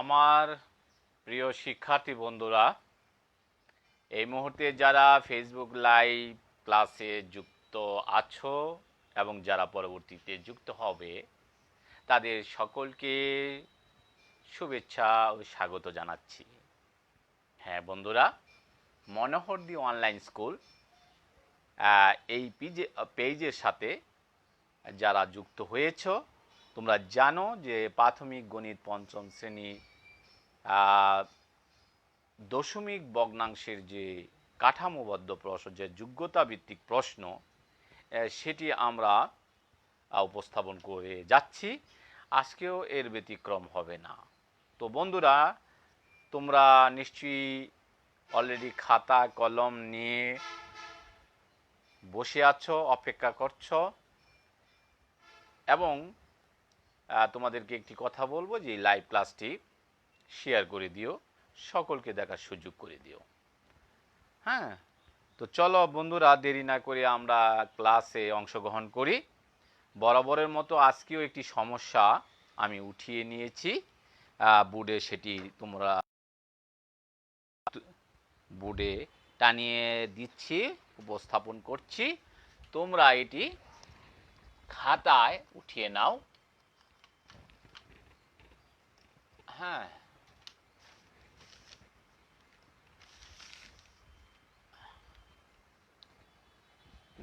আমার প্রিয় শিক্ষার্থী বন্ধুরা, এই মুহূর্তে যারা ফেসবুক লাইভ ক্লাসে যুক্ত আছো এবং যারা পরবর্তীতে যুক্ত হবে, তাদের সকলকে শুভেচ্ছা ও স্বাগত জানাচ্ছি। হ্যাঁ বন্ধুরা, মনোহরদী অনলাইন স্কুল এই পেজের সাথে যারা যুক্ত হয়েছ, তোমরা জানো যে প্রাথমিক গণিত পঞ্চম শ্রেণী দশমিক ভগ্নাংশের যে কাঠামোবদ্ধ প্রশ্ন, যে যোগ্যতা ভিত্তিক প্রশ্ন, সেটি আমরা উপস্থাপন করে যাচ্ছি। আজকেও এর ব্যতিক্রম হবে না। তো বন্ধুরা, তোমরা নিশ্চয়ই অলরেডি খাতা কলম নিয়ে বসে আছো, অপেক্ষা করছো, এবং তোমাদেরকে একটি কথা বলবো যে লাইভ ক্লাসটি শেয়ার করে দিও, সকলকে দেখার সুযোগ করে দিও। হ্যাঁ, তো চলো বন্ধুরা, দেরি না করে আমরা ক্লাসে অংশগ্রহণ করি। বরাবরের মতো আজকেও একটি সমস্যা আমি উঠিয়ে নিয়েছি বোর্ডে, সেটি তোমরা বোর্ডে টানিয়ে দিচ্ছি, উপস্থাপন করছি। তোমরা এটি খাতায় উঠিয়ে নাও। হ্যাঁ,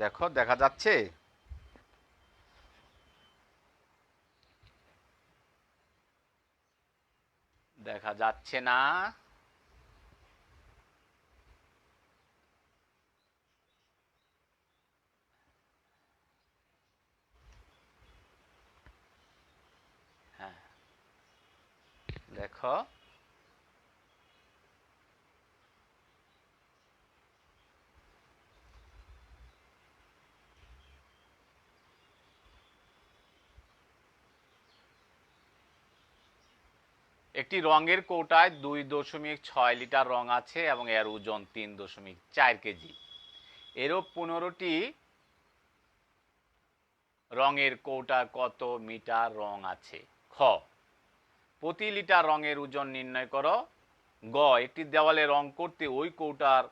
দেখো, দেখা যাচ্ছে? দেখা যাচ্ছে না? হ্যাঁ, দেখো, একটি রঙের কৌটায় 2.6 লিটার রং আছে এবং এর ওজন 3.4 কেজি। এরূপ 15টি রঙের কৌটা কত মিটার রং আছে? খ, প্রতি লিটার রঙের ওজন নির্ণয় করো। গ, একটি দেওয়ালে রং করতে ওই কৌটার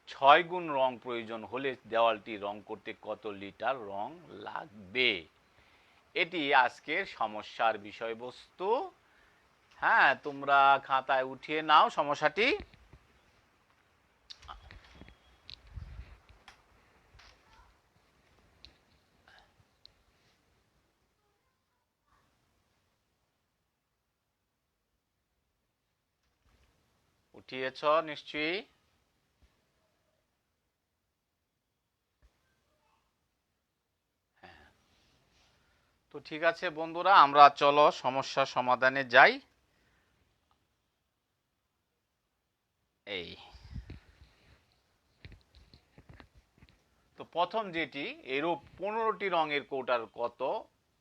6 গুণ রং প্রয়োজন হলে দেওয়ালটি রং করতে কত লিটার রং লাগবে? এটি আজকের সমস্যার বিষয়বস্তু। হ্যাঁ, তোমরা খাতায় উঠিয়ে নাও সমস্যাটি। উঠিয়েছ নিশ্চয়ই? হ্যাঁ, তো ঠিক আছে বন্ধুরা, আমরা চলো সমস্যা সমাধানে যাই। এই তো প্রথম যেটি, এরূপ 15টি রঙের কৌটার কত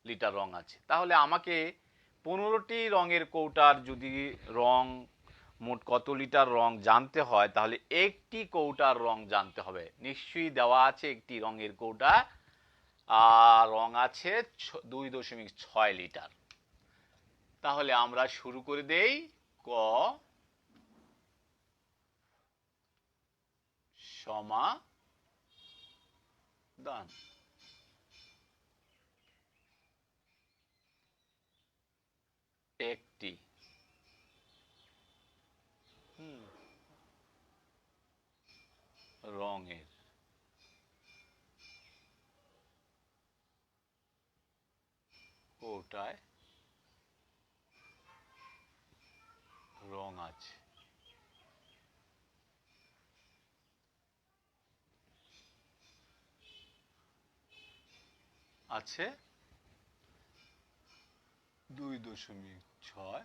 লিটার রং আছে। তাহলে আমাকে 15টি রঙের কৌটার যদি রং মোট কত লিটার রং জানতে হয়, তাহলে একটি কৌটার রং জানতে হবে। নিশ্চয়ই দেওয়া আছে একটি রঙের কৌটা রং আছে 2.6 লিটার। তাহলে আমরা শুরু করে দেই। ক সমাধান। একটি রঙের কৌটায় রং আছে। আছে 2.6।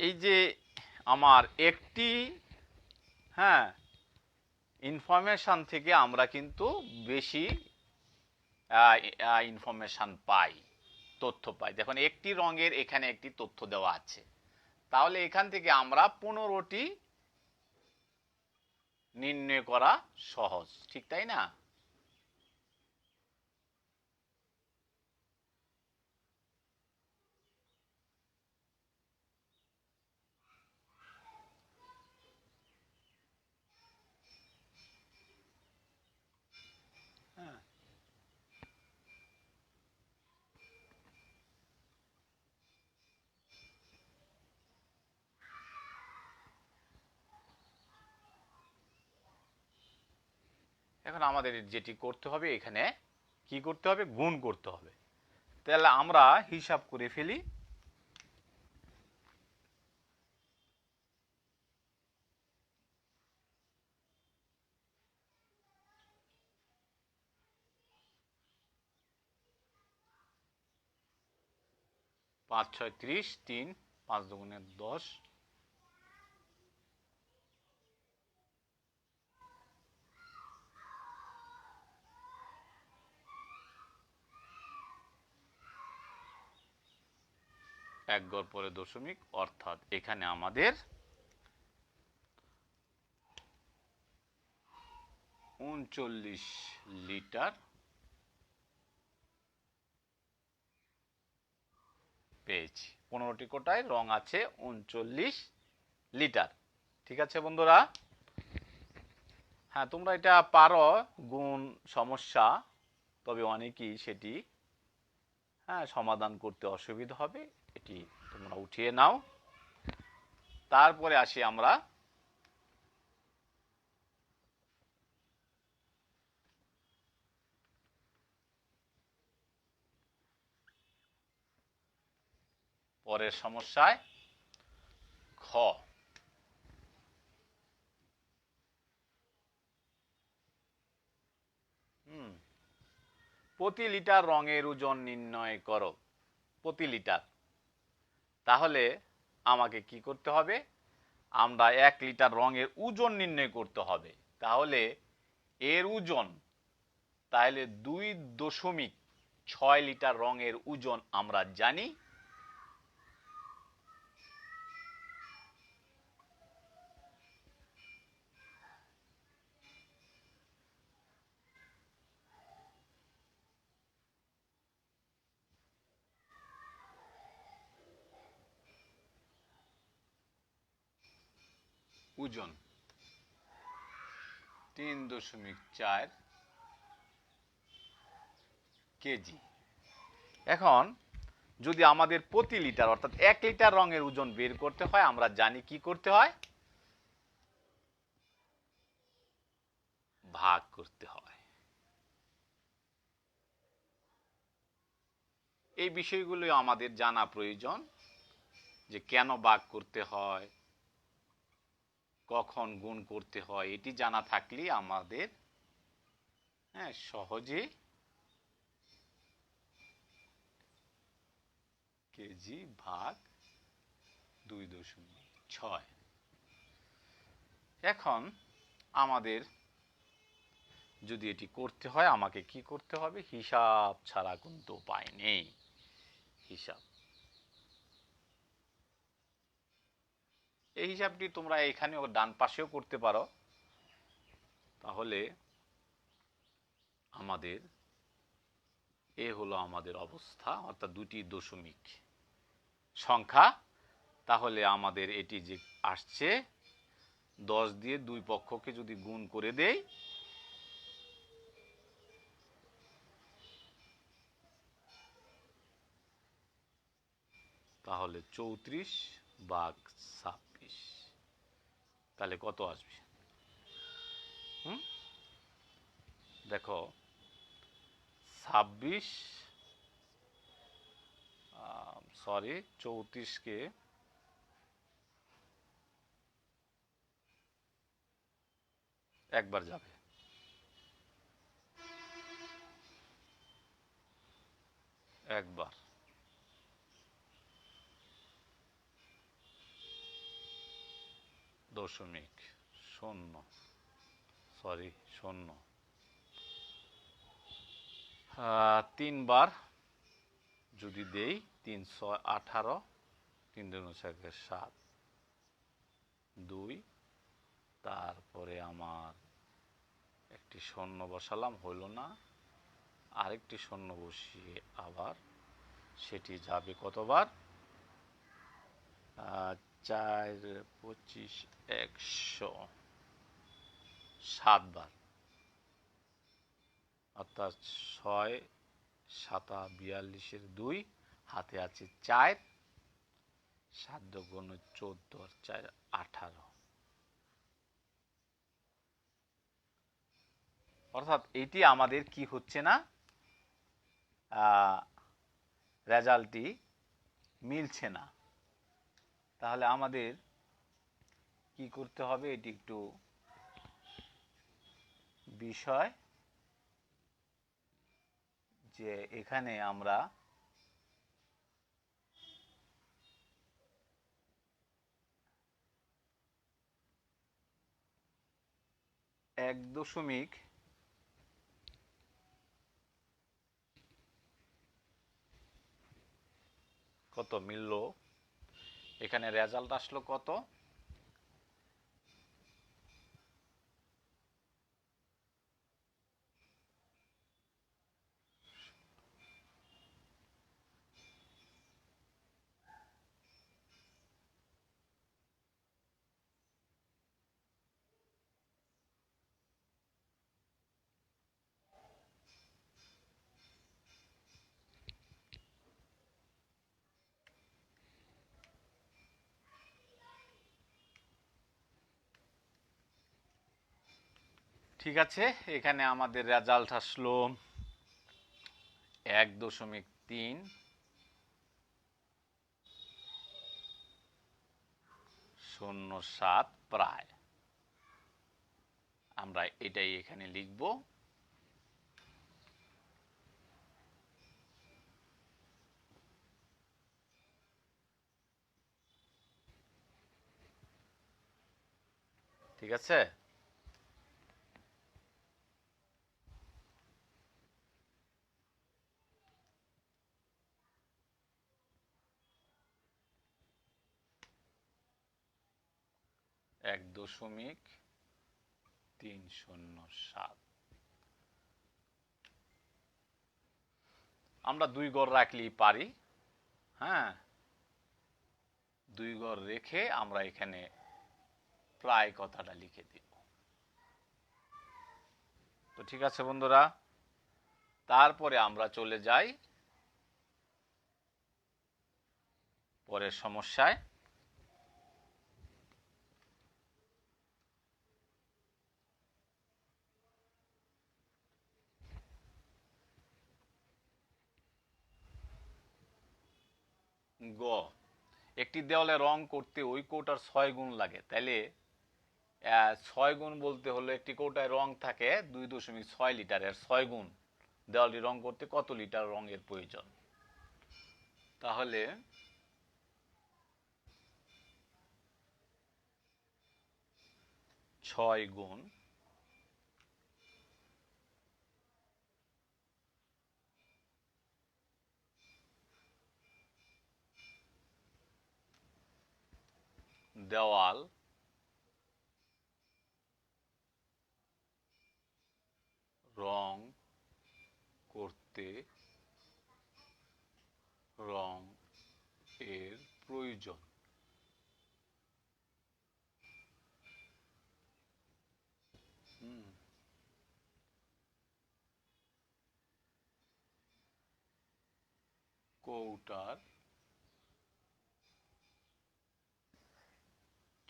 এই যে আমার একটি, হ্যাঁ, ইনফরমেশন থেকে আমরা কিন্তু বেশি ইনফরমেশন পাই, তথ্য পাই। দেখুন, একটি রঙের এখানে একটি তথ্য দেওয়া আছে। তাহলে এখান থেকে আমরা 15টি নির্ণয় করা সহজ, ঠিক তাই না? এখন আমাদের যেটি করতে হবে, এখানে কি করতে হবে, গুণ করতে হবে। তাহলে আমরা হিসাব করে ফেলি। পাঁচ ছয় 30, 3 5 দুগুণে 10, এক গড় পরে দশমিক, অর্থাৎ এখানে আমাদের 39 লিটার পেয়েছি। 15টি কোটায় রং আছে 39 লিটার। ঠিক আছে বন্ধুরা? হ্যাঁ, তোমরা এটা পারো গুণ সমস্যা, তবে অনেকেই সেটি সমাধান করতে অসুবিধা হবে। এটি তোমরা উঠিয়ে নাও। তারপরে আসি আমরা পরের সমস্যায়। খ, প্রতি লিটার রঙের ওজন নির্ণয় করো। প্রতি লিটার, তাহলে আমাকে কি করতে হবে, আমরা 1 লিটার রঙের ওজন নির্ণয় করতে হবে। তাহলে এর ওজন, তাহলে 2.6 লিটার রঙের ওজন আমরা জানি। ওজন 3.4 কেজি। এখন যদি আমাদের প্রতি লিটার অর্থাৎ 1 লিটার রঙের ওজন বের করতে হয়, আমরা জানি কি করতে হয়, ভাগ করতে হয়। এই বিষয়গুলো আমাদের জানা প্রয়োজন, যে কেন ভাগ করতে হয়, কখন গুণ করতে হয়। এটি জানা থাকলে আমাদের সহজে কেজি ভাগ 2.6। এখন আমাদের যদি এটি করতে হয়, আমাকে কি করতে হবে, হিসাব ছাড়া কিন্তু উপায় নেই। হিসাব, এই হিসাবটি তোমরা এখানেও ডান পাশেও করতে পারো। তাহলে আমাদের এ হলো আমাদের অবস্থা, অর্থাৎ 2টি দশমিক সংখ্যা। তাহলে আমাদের এটি যে আসছে, 10 দিয়ে দুই পক্ষকে যদি গুণ করে দেই, তাহলে 34/26, তাহলে কত আসবে? দেখো, 34কে একবার যাবে, একবার, দশমিক শূন্য, শূন্য, 3বার যদি দেই, 3 6 18, 3 2 6 7, 2, তারপরে আমার একটি শূন্য বসালাম, হলো না, আরেকটি শূন্য বসিয়ে আবার সেটি যাবে কতবার, 4 25 100, 7বার, অর্থাৎ 6 7 42 2, হাতে আছে 4, 7 দুগুণ 14 আর 4 18, অর্থাৎ এটি আমাদের কি হচ্ছে না, রেজাল্টটি মিলছে না। তাহলে আমাদের কি করতে হবে, এটি একটু বিষয়, যে এখানে আমরা এক দশমিক কত মিলল, এখানে রেজাল্ট আসলো কত, ঠিক আছে, এখানে আমাদের রেজাল্ট আসলো 1.307 প্রায়। আমরা এটাই এখানে লিখব। ঠিক আছে, এক দশমিক 307। আমরা 2 গড় রাখলেই পারি। হ্যাঁ, 2 গড় রেখে আমরা এখানে প্রায় কথাটা লিখে দিব। তো ঠিক আছে বন্ধুরা, তারপরে আমরা চলে যাই পরের সমস্যায়। গ, একটি দেওয়ালে রং করতে ওই কৌটার 6 গুণ লাগে। তাইলে 6 গুণ বলতে হলো একটি কৌটায় রং থাকে 2.6 লিটারের 6 গুণ দেওয়ালটি রং করতে কত লিটার রঙের প্রয়োজন। তাহলে ছয় গুণ দেওয়াল রং করতে রং এর প্রয়োজন। কৌটার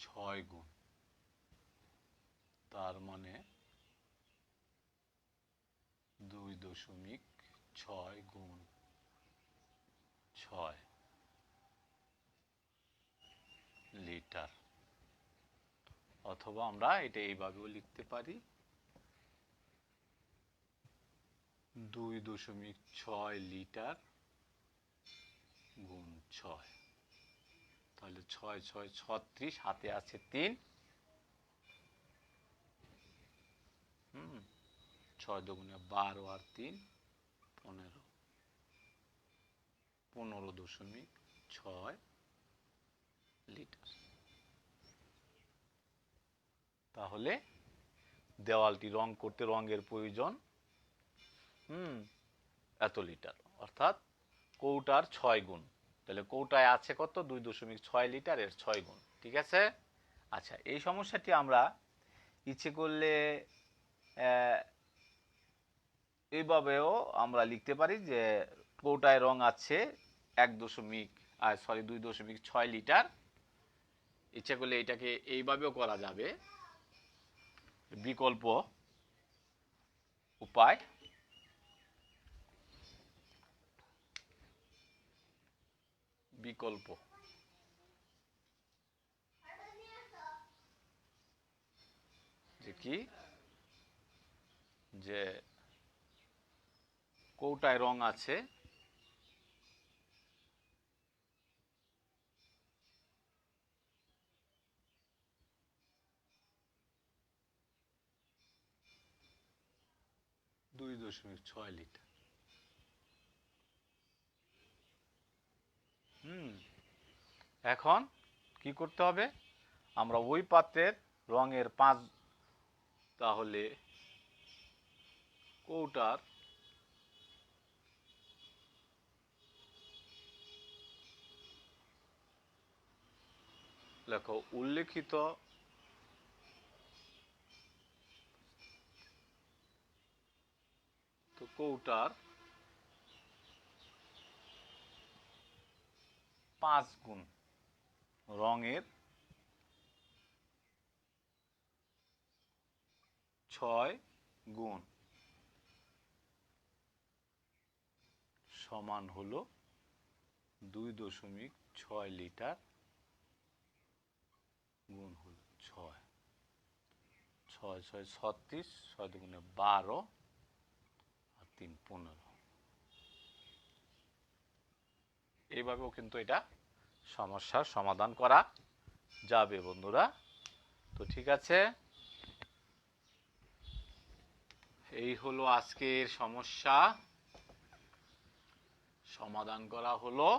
6 গুণ, তার মানে 2.6 গুণ 6 লিটার। অথবা আমরা এটা এইভাবেও লিখতে পারি 2.6 লিটার গুণ 6। তাহলে 6 6 36, হাতে আছে 3, 6 দুগুণে 12 আর 3 15, 15.6 লিটার। তাহলে দেওয়ালটি রং করতে রঙের প্রয়োজন এত লিটার, অর্থাৎ কৌটার 6 গুণ। তাহলে কৌটায় আছে কত, 2.6 লিটার, এর 6 গুণ। ঠিক আছে। আচ্ছা, এই সমস্যাটি আমরা ইচ্ছে করলে এইভাবেও আমরা লিখতে পারি যে কৌটায় রং আছে 2.6 লিটার। ইচ্ছে করলে এটাকে এইভাবেও করা যাবে, বিকল্প উপায়। বিকল্প যে কি, যে কৌটায় রং আছে দুই 2.6 লিটার। এখন কি করতে হবে, আমরা ওই পাত্রের রঙের 5, তাহলে কৌটার লেখো উল্লেখিত তো কৌটার 5 গুণ রঙের 6 গুণ সমান হলো 2.6 লিটার গুণ হলো 6, 6 6 36, 6 দুগুণে 12 আর 3 15। এইভাবেও কিন্তু এটা সমস্যার সমাধান করা যাবে বন্ধুরা। তো ঠিক আছে, এই হলো আজকের সমস্যা, সমাধান করা হলো।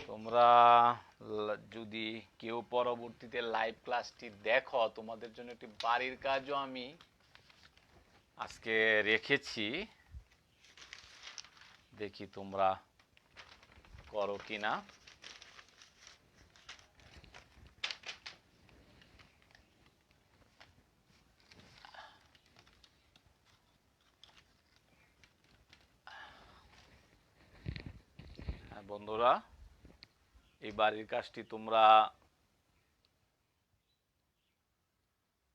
তোমরা যদি কেউ পরবর্তীতে লাইভ ক্লাসটি দেখো, তোমাদের জন্য একটি বাড়ির কাজও আমি আজকে রেখেছি, দেখি তোমরা করো কিনা। হ্যাঁ বন্ধুরা, এই বাড়ির কাজটি তোমরা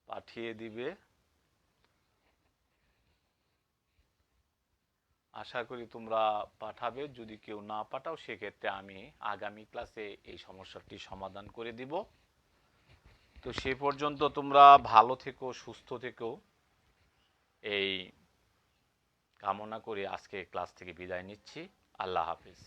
পাঠিয়ে দিবে, আশা করি তোমরা পাঠাবে। যদি কেউ না পাঠাও সেক্ষেত্রে আমি আগামী ক্লাসে এই সমস্যাটি সমাধান করে দিব। তো সে পর্যন্ত তোমরা ভালো থেকো, সুস্থ থেকো, এই কামনা করে আজকে ক্লাস থেকে বিদায় নিচ্ছি। আল্লাহ হাফেজ।